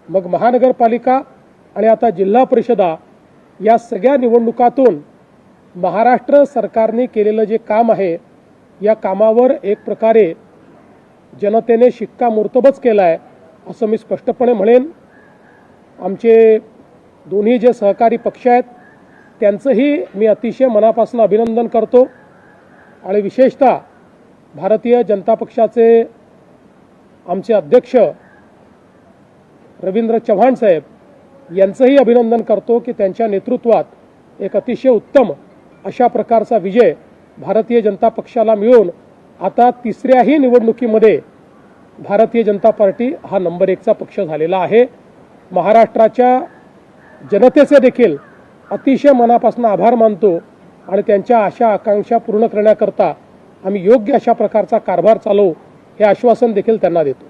मग महानगरपालिका आणि आता जिल्हा परिषदा या सगळ्या निवडणुकातून महाराष्ट्र सरकारने केलेलं जे काम आहे या कामावर एक प्रकारे जनतेने शिक्कामोर्तबच केला आहे असं मी स्पष्टपणे म्हणेन। आमचे दोन्ही जे सहकारी पक्ष आहेत त्यांचंही मी अतिशय मनापासून अभिनंदन करतो आणि विशेषतः भारतीय जनता पक्षाचे आमचे अध्यक्ष रवींद्र चव्हाण साहेब यांचंही अभिनंदन करतो की त्यांच्या नेतृत्वात एक अतिशय उत्तम अशा प्रकारचा विजय भारतीय जनता पक्षाला मिळून आता तिसऱ्याही निवडणुकीमध्ये भारतीय जनता पार्टी हा नंबर 1चा पक्ष झालेला आहे। महाराष्ट्राच्या जनतेचे देखील अतिशय मनापासून आभार मानतो आणि त्यांच्या आशा आकांक्षा पूर्ण करण्याकरता आम्ही योग्य अशा प्रकारचा कारभार चालवू हे आश्वासन देखील त्यांना देतो।